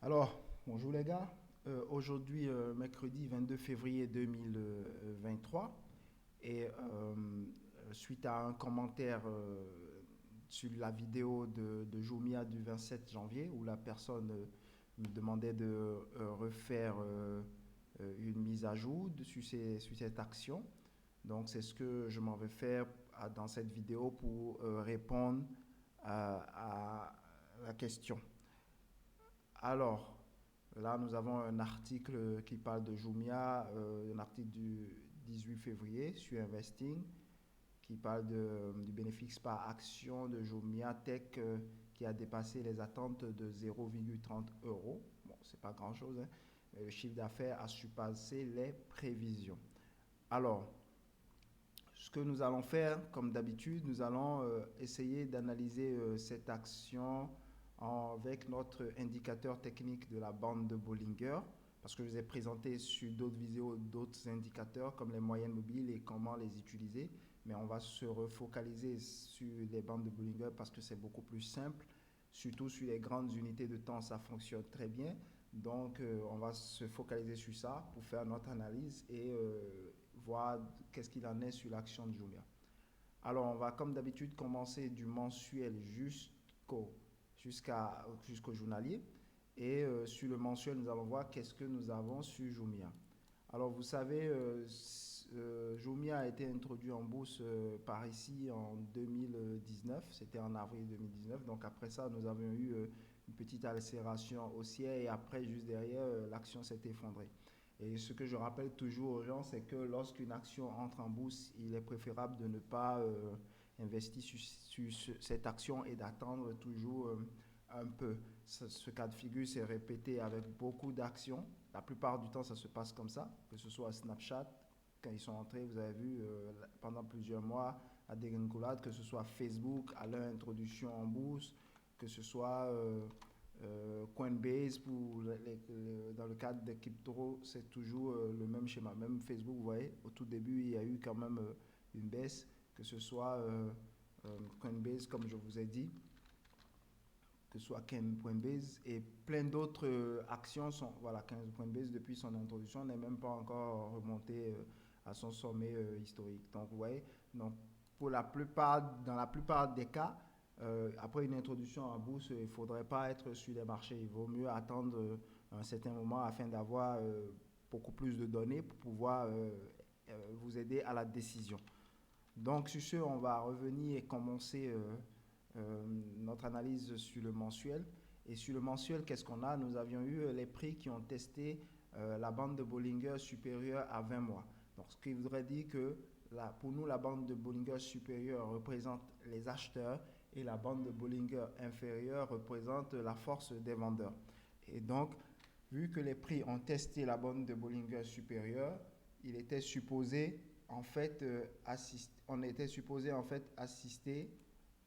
Alors, bonjour les gars. Aujourd'hui, mercredi 22 février 2023, suite à un commentaire sur la vidéo de Jumia du 27 janvier, où la personne me demandait de refaire une mise à jour sur cette action. Donc, c'est ce que je m'en vais faire dans cette vidéo pour répondre à la question. Alors, là, nous avons un article qui parle de Jumia, un article du 18 février sur Investing, qui parle du bénéfice par action de Jumia Tech qui a dépassé les attentes de 0,30 euros. Bon, c'est pas grand-chose, hein, mais le chiffre d'affaires a surpassé les prévisions. Alors, ce que nous allons faire, comme d'habitude, nous allons essayer d'analyser cette action avec notre indicateur technique de la bande de Bollinger, parce que je vous ai présenté sur d'autres vidéos d'autres indicateurs comme les moyennes mobiles et comment les utiliser, mais on va se refocaliser sur les bandes de Bollinger parce que c'est beaucoup plus simple, surtout sur les grandes unités de temps, ça fonctionne très bien. Donc, on va se focaliser sur ça pour faire notre analyse et voir qu'est-ce qu'il en est sur l'action de Jumia. Alors, on va comme d'habitude commencer du mensuel jusqu'au journalier. Et sur le mensuel, nous allons voir qu'est-ce que nous avons sur Jumia. Alors, vous savez, Jumia a été introduit en bourse par ici en 2019. C'était en avril 2019. Donc, après ça, nous avons eu une petite accélération haussière et après, juste derrière, l'action s'est effondrée. Et ce que je rappelle toujours aux gens, c'est que lorsqu'une action entre en bourse, il est préférable de ne pas investir sur cette action et d'attendre toujours un peu. Ce cas de figure s'est répété avec beaucoup d'actions. La plupart du temps, ça se passe comme ça, que ce soit Snapchat, quand ils sont entrés, vous avez vu pendant plusieurs mois à dégringolade, que ce soit Facebook à leur introduction en bourse, que ce soit Coinbase dans le cadre des cryptos, c'est toujours le même schéma. Même Facebook, vous voyez, au tout début, il y a eu quand même une baisse, que ce soit Coinbase, comme je vous ai dit, que ce soit Coinbase et plein d'autres actions sont, voilà, Coinbase depuis son introduction n'est même pas encore remonté à son sommet historique. Donc, vous voyez, donc, dans la plupart des cas, après une introduction en bourse, il ne faudrait pas être sur les marchés. Il vaut mieux attendre un certain moment afin d'avoir beaucoup plus de données pour pouvoir vous aider à la décision. Donc, sur ce, on va revenir et commencer notre analyse sur le mensuel. Et sur le mensuel, qu'est-ce qu'on a? Nous avions eu les prix qui ont testé la bande de Bollinger supérieure à 20 mois. Donc, ce qui voudrait dire que pour nous, la bande de Bollinger supérieure représente les acheteurs et la bande de Bollinger inférieure représente la force des vendeurs. Et donc, vu que les prix ont testé la bande de Bollinger supérieure, il était supposé en fait on était supposé en fait assister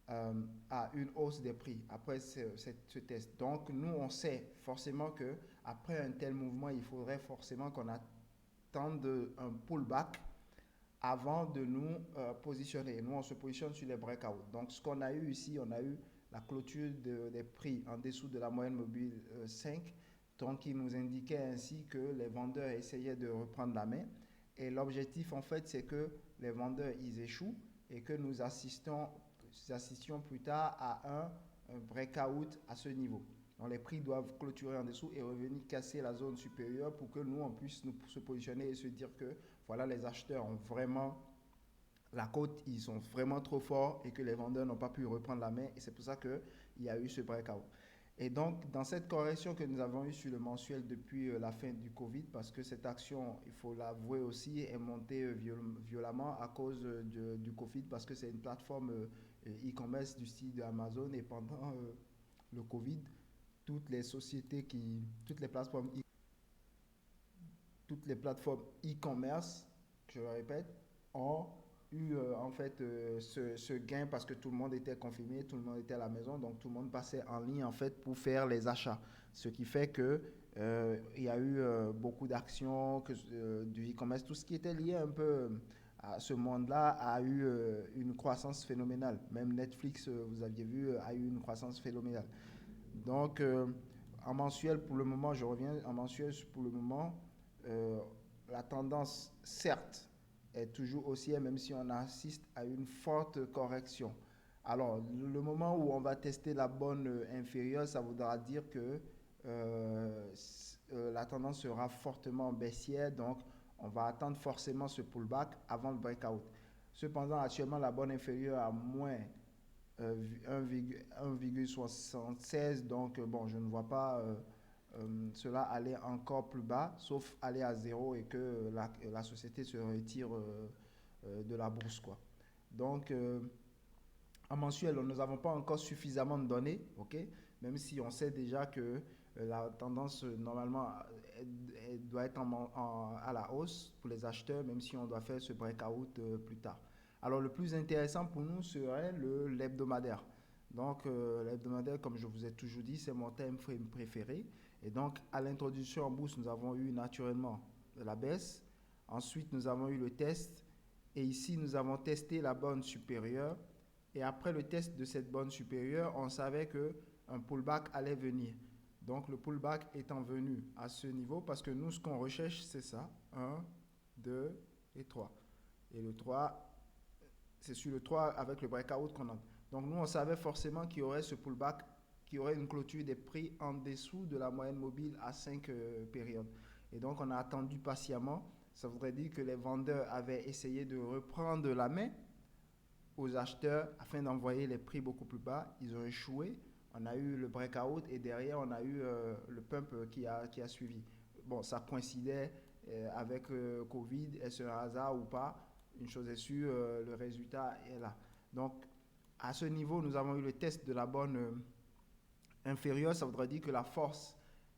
à une hausse des prix après ce test. Donc nous on sait forcément que après un tel mouvement, il faudrait forcément qu'on attende un pullback avant de nous positionner. Nous on se positionne sur les breakouts. Donc ce qu'on a eu ici, on a eu la clôture des prix en dessous de la moyenne mobile 5, donc il nous indiquait ainsi que les vendeurs essayaient de reprendre la main. Et l'objectif, en fait, c'est que les vendeurs, ils échouent et que assistions plus tard à un breakout à ce niveau. Donc les prix doivent clôturer en dessous et revenir casser la zone supérieure pour que nous, on puisse nous se positionner et se dire que voilà, les acheteurs ont vraiment la cote, ils sont vraiment trop forts et que les vendeurs n'ont pas pu reprendre la main. Et c'est pour ça qu'il y a eu ce breakout. Et donc, dans cette correction que nous avons eue sur le mensuel depuis la fin du Covid, parce que cette action, il faut l'avouer aussi, est montée violemment à cause du Covid, parce que c'est une plateforme e-commerce du style d'Amazon. Et pendant le Covid, toutes les plateformes e-commerce, je le répète, ont eu en fait ce gain parce que tout le monde était confiné, tout le monde était à la maison, donc tout le monde passait en ligne en fait pour faire les achats. Ce qui fait que il y a eu beaucoup d'actions du e-commerce, tout ce qui était lié un peu à ce monde-là a eu une croissance phénoménale. Même Netflix, vous aviez vu, a eu une croissance phénoménale. Donc, En mensuel, pour le moment, je reviens en mensuel, pour le moment, euh, la tendance, certes, est toujours haussière, même si on assiste à une forte correction. Alors, le moment où on va tester la bonne inférieure, ça voudra dire que la tendance sera fortement baissière, donc on va attendre forcément ce pullback avant le breakout. Cependant, actuellement, la bonne inférieure à moins 1,76, donc bon, je ne vois pas cela aller encore plus bas, sauf aller à zéro et que la société se retire de la bourse, quoi. Donc, en mensuel, nous n'avons pas encore suffisamment de données, ok? Même si on sait déjà que la tendance, normalement, elle doit être à la hausse pour les acheteurs, même si on doit faire ce breakout plus tard. Alors, le plus intéressant pour nous serait l'hebdomadaire. Donc, l'hebdomadaire, comme je vous ai toujours dit, c'est mon time frame préféré. Et donc, à l'introduction en bourse, nous avons eu naturellement la baisse. Ensuite, nous avons eu le test. Et ici, nous avons testé la borne supérieure. Et après le test de cette borne supérieure, on savait qu'un pullback allait venir. Donc, le pullback étant venu à ce niveau, parce que nous, ce qu'on recherche, c'est ça. 1, 2 et 3. Et le 3, c'est sur le 3 avec le breakout qu'on a. Donc, nous, on savait forcément qu'il y aurait ce pullback, qu'il y aurait une clôture des prix en dessous de la moyenne mobile à 5 périodes. Et donc, on a attendu patiemment. Ça voudrait dire que les vendeurs avaient essayé de reprendre la main aux acheteurs afin d'envoyer les prix beaucoup plus bas. Ils ont échoué. On a eu le breakout et derrière, on a eu le pump qui a suivi. Bon, ça coïncidait avec Covid. Est-ce un hasard ou pas? Une chose est sûre, le résultat est là. Donc, à ce niveau, nous avons eu le test de la borne inférieure. Ça voudrait dire que la force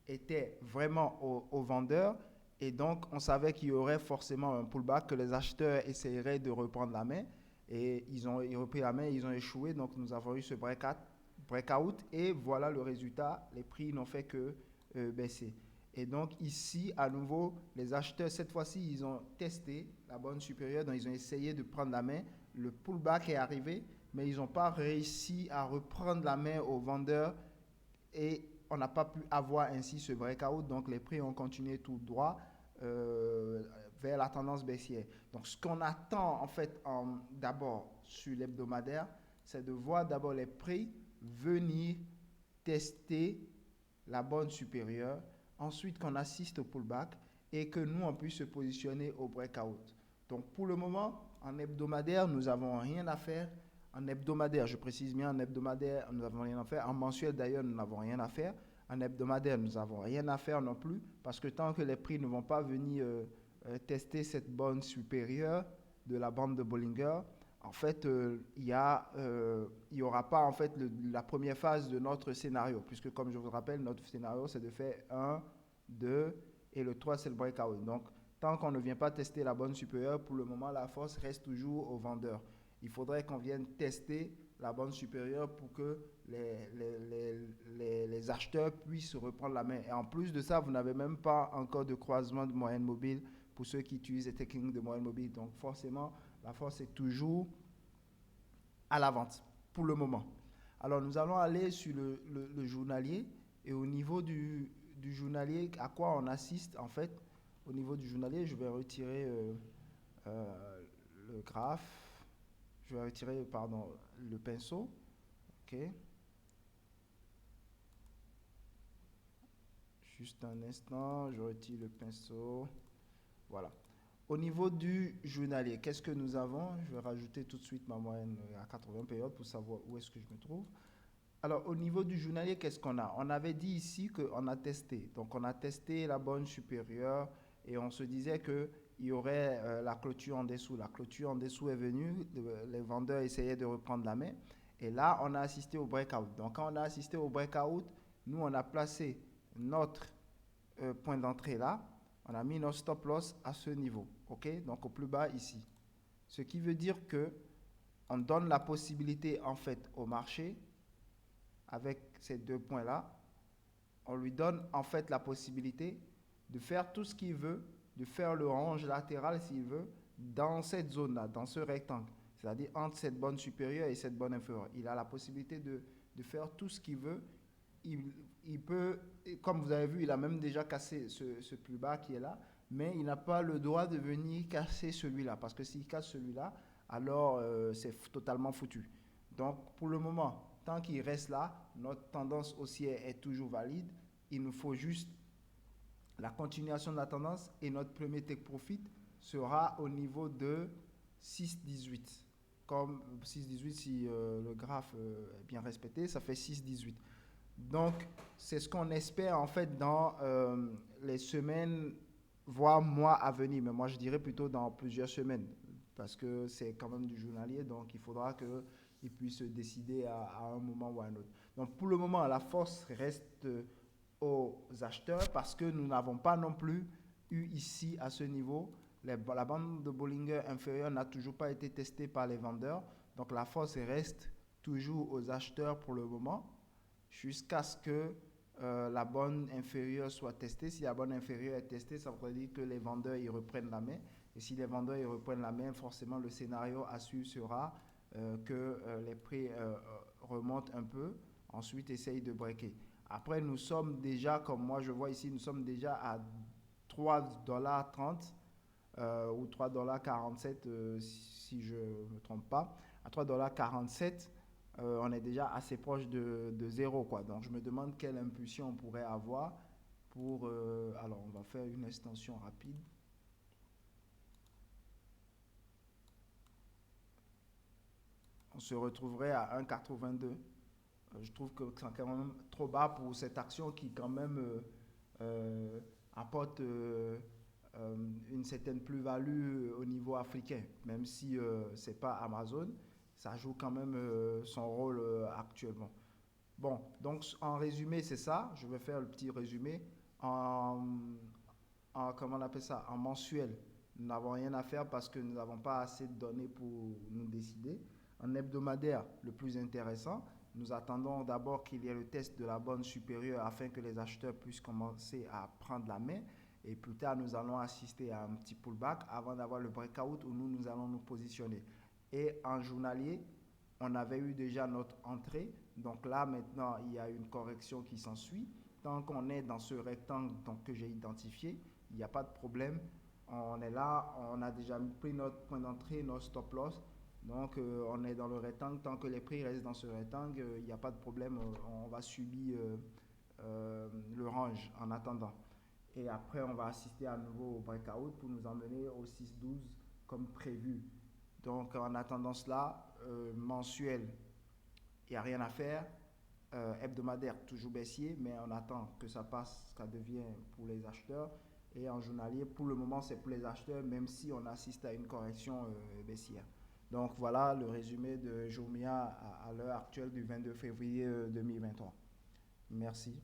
était vraiment aux vendeurs. Et donc, on savait qu'il y aurait forcément un pullback, que les acheteurs essaieraient de reprendre la main. Et ils ont repris la main, ils ont échoué. Donc, nous avons eu ce breakout. Et voilà le résultat. Les prix n'ont fait que baisser. Et donc, ici, à nouveau, les acheteurs, cette fois-ci, ils ont testé la borne supérieure. Donc, ils ont essayé de prendre la main. Le pullback est arrivé, mais ils n'ont pas réussi à reprendre la main aux vendeurs. Et on n'a pas pu avoir ainsi ce breakout. Donc, les prix ont continué tout droit vers la tendance baissière. Donc, ce qu'on attend en fait d'abord sur l'hebdomadaire, c'est de voir d'abord les prix venir tester la borne supérieure, ensuite qu'on assiste au pullback et que nous, on puisse se positionner au breakout. Donc, pour le moment, en hebdomadaire, nous n'avons rien à faire. En hebdomadaire, je précise bien, en hebdomadaire, nous n'avons rien à faire. En mensuel, d'ailleurs, nous n'avons rien à faire. En hebdomadaire, nous n'avons rien à faire non plus, parce que tant que les prix ne vont pas venir tester cette borne supérieure de la bande de Bollinger, en fait, il y aura pas en fait la première phase de notre scénario, puisque comme je vous rappelle, notre scénario, c'est de faire 1, 2, et le 3, c'est le breakout. Donc, tant qu'on ne vient pas tester la borne supérieure, pour le moment, la force reste toujours au vendeur. Il faudrait qu'on vienne tester la borne supérieure pour que les acheteurs puissent reprendre la main. Et en plus de ça, vous n'avez même pas encore de croisement de moyenne mobile pour ceux qui utilisent les techniques de moyenne mobile. Donc forcément, la force est toujours à la vente pour le moment. Alors nous allons aller sur le journalier. Et au niveau du journalier, à quoi on assiste en fait? Au niveau du journalier, je vais retirer le graphe. Je vais retirer, pardon, le pinceau. OK. Juste un instant, je retire le pinceau. Voilà. Au niveau du journalier, qu'est-ce que nous avons? Je vais rajouter tout de suite ma moyenne à 80 périodes pour savoir où est-ce que je me trouve. Alors, au niveau du journalier, qu'est-ce qu'on a? On avait dit ici qu'on a testé. Donc, on a testé la borne supérieure et on se disait qu'il y aurait la clôture en dessous. La clôture en dessous est venue, les vendeurs essayaient de reprendre la main. Et là, on a assisté au breakout. Donc, quand on a assisté au breakout, nous, on a placé notre point d'entrée là. On a mis notre stop loss à ce niveau. OK? Donc, au plus bas ici. Ce qui veut dire que on donne la possibilité, en fait, au marché, avec ces deux points-là, on lui donne, en fait, la possibilité de faire tout ce qu'il veut, de faire le range latéral s'il veut, dans cette zone-là, dans ce rectangle. C'est-à-dire entre cette borne supérieure et cette borne inférieure. Il a la possibilité de faire tout ce qu'il veut. Il peut et comme vous avez vu, il a même déjà cassé ce plus bas qui est là, mais il n'a pas le droit de venir casser celui-là, parce que s'il casse celui-là, alors c'est totalement foutu. Donc pour le moment, tant qu'il reste là, notre tendance haussière est toujours valide. Il nous faut juste la continuation de la tendance et notre premier take profit sera au niveau de 6,18. Comme 6,18, si le graphe est bien respecté, ça fait 6,18. Donc, c'est ce qu'on espère en fait dans les semaines, voire mois à venir. Mais moi, je dirais plutôt dans plusieurs semaines, parce que c'est quand même du journalier, donc il faudra qu'ils puissent se décider à un moment ou à un autre. Donc, pour le moment, la force reste aux acheteurs parce que nous n'avons pas non plus eu ici à ce niveau. La bande de Bollinger inférieure n'a toujours pas été testée par les vendeurs. Donc, la force reste toujours aux acheteurs pour le moment, jusqu'à ce que la bande inférieure soit testée. Si la bande inférieure est testée, ça veut dire que les vendeurs y reprennent la main. Et si les vendeurs y reprennent la main, forcément le scénario à suivre sera que les prix remontent un peu, ensuite essayent de breaker. Après, nous sommes déjà, comme moi je vois ici, nous sommes déjà à 3,30 $ ou 3,47 $ si je ne me trompe pas. À 3,47 $, on est déjà assez proche de zéro, quoi. Donc je me demande quelle impulsion on pourrait avoir pour... alors on va faire une extension rapide. On se retrouverait à 1,82. Je trouve que c'est quand même trop bas pour cette action qui quand même apporte une certaine plus-value au niveau africain. Même si ce n'est pas Amazon, ça joue quand même son rôle actuellement. Bon, donc en résumé, c'est ça. Je vais faire le petit résumé. Comment on appelle ça, en mensuel, nous n'avons rien à faire parce que nous n'avons pas assez de données pour nous décider. En hebdomadaire, le plus intéressant, nous attendons d'abord qu'il y ait le test de la bande supérieure afin que les acheteurs puissent commencer à prendre la main. Et plus tard, nous allons assister à un petit pullback avant d'avoir le breakout où nous allons nous positionner. Et en journalier, on avait eu déjà notre entrée. Donc là, maintenant, il y a une correction qui s'ensuit. Tant qu'on est dans ce rectangle que j'ai identifié, il n'y a pas de problème. On est là, on a déjà pris notre point d'entrée, notre stop loss. Donc, on est dans le rectangle. Tant que les prix restent dans ce rectangle, il n'y a pas de problème. On va subir le range en attendant. Et après, on va assister à nouveau au breakout pour nous emmener au 6,12 comme prévu. Donc, en attendant cela, mensuel, il n'y a rien à faire. Hebdomadaire, toujours baissier, mais on attend que ça passe, ça devient pour les acheteurs. Et en journalier, pour le moment, c'est pour les acheteurs, même si on assiste à une correction baissière. Donc voilà le résumé de Jumia à l'heure actuelle du 22 février 2023. Merci.